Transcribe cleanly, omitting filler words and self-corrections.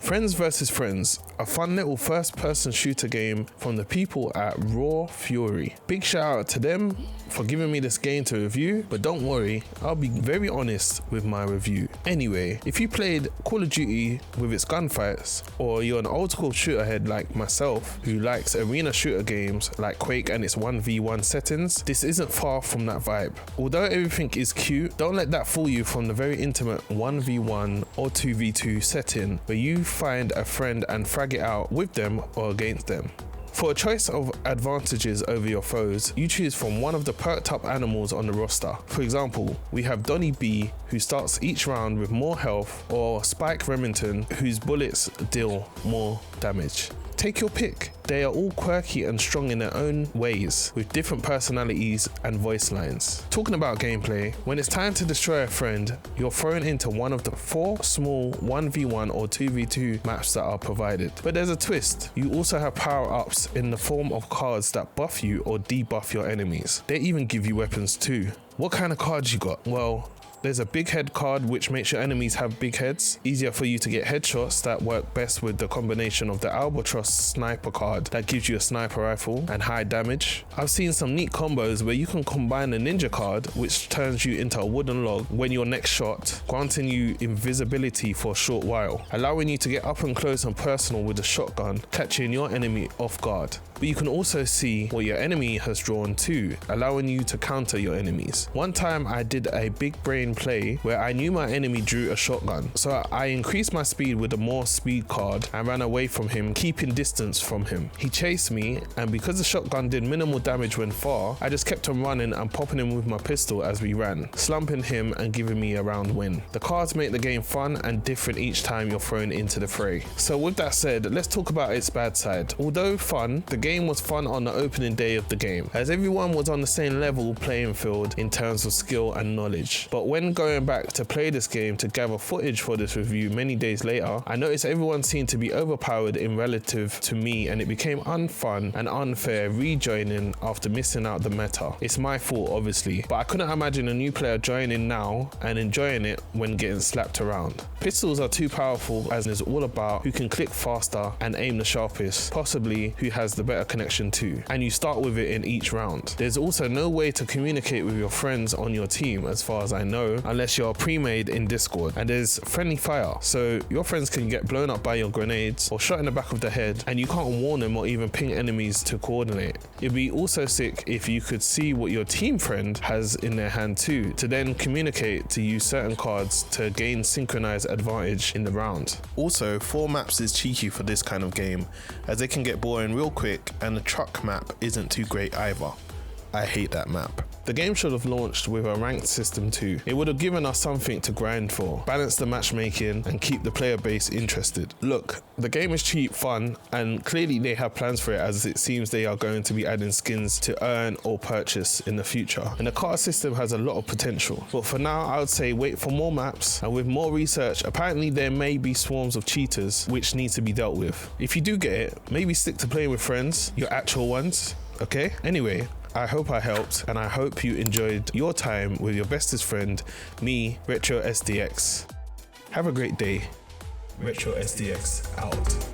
Friends vs. Friends, a fun little first-person shooter game from the people at Raw Fury. Big shout out to them for giving me this game to review, but don't worry, I'll be very honest with my review. Anyway, if you played Call of Duty with its gunfights, or you're an old school shooter head like myself who likes arena shooter games like Quake and its 1v1 settings, this isn't far from that vibe. Although everything is cute, don't let that fool you from the very intimate 1v1 or 2v2 setting where you find a friend and frag it out with them or against them. For a choice of advantages over your foes, you choose from one of the perked up animals on the roster. For example, we have Donny B, who starts each round with more health, or Spike Remington, whose bullets deal more damage. Take your pick. They are all quirky and strong in their own ways, with different personalities and voice lines. Talking about gameplay, when it's time to destroy a friend, you're thrown into one of the 4 small 1v1 or 2v2 maps that are provided. But there's a twist. You also have power-ups in the form of cards that buff you or debuff your enemies. They even give you weapons too. What kind of cards you got? Well, there's a big head card which makes your enemies have big heads, easier for you to get headshots that work best with the combination of the Albatross sniper card that gives you a sniper rifle and high damage. I've seen some neat combos where you can combine the ninja card which turns you into a wooden log when you're next shot, granting you invisibility for a short while, allowing you to get up and close and personal with the shotgun, catching your enemy off guard. But you can also see what your enemy has drawn too, allowing you to counter your enemies. One time I did a big brain play where I knew my enemy drew a shotgun, so I increased my speed with a more speed card and ran away from him, keeping distance from him. He chased me, and because the shotgun did minimal damage when far, I just kept on running and popping him with my pistol as we ran, slumping him and giving me a round win. The cards make the game fun and different each time you're thrown into the fray. So with that said, let's talk about its bad side. Although fun, the game was fun on the opening day of the game, as everyone was on the same level playing field in terms of skill and knowledge. But when going back to play this game to gather footage for this review many days later, I noticed everyone seemed to be overpowered in relative to me, and it became unfun and unfair rejoining after missing out the meta. It's my fault obviously, but I couldn't imagine a new player joining now and enjoying it when getting slapped around. Pistols are too powerful, as it's all about who can click faster and aim the sharpest, possibly who has the better connection too, and you start with it in each round. There's also no way to communicate with your friends on your team as far as I know, unless you're pre-made in Discord, and there's friendly fire, so your friends can get blown up by your grenades or shot in the back of the head, and you can't warn them or even ping enemies to coordinate. It'd be also sick if you could see what your team friend has in their hand too, to then communicate to use certain cards to gain synchronized advantage in the round. Also, 4 maps is cheeky for this kind of game, as they can get boring real quick, and the truck map isn't too great either. I hate that map. The game should have launched with a ranked system too. It would have given us something to grind for, balance the matchmaking and keep the player base interested. Look, the game is cheap, fun, and clearly they have plans for it, as it seems they are going to be adding skins to earn or purchase in the future. And the card system has a lot of potential. But for now, I would say wait for more maps, and with more research, apparently there may be swarms of cheaters which need to be dealt with. If you do get it, maybe stick to playing with friends, your actual ones, okay? Anyway, I hope I helped, and I hope you enjoyed your time with your bestest friend, me, Retro SDX. Have a great day. Retro SDX out.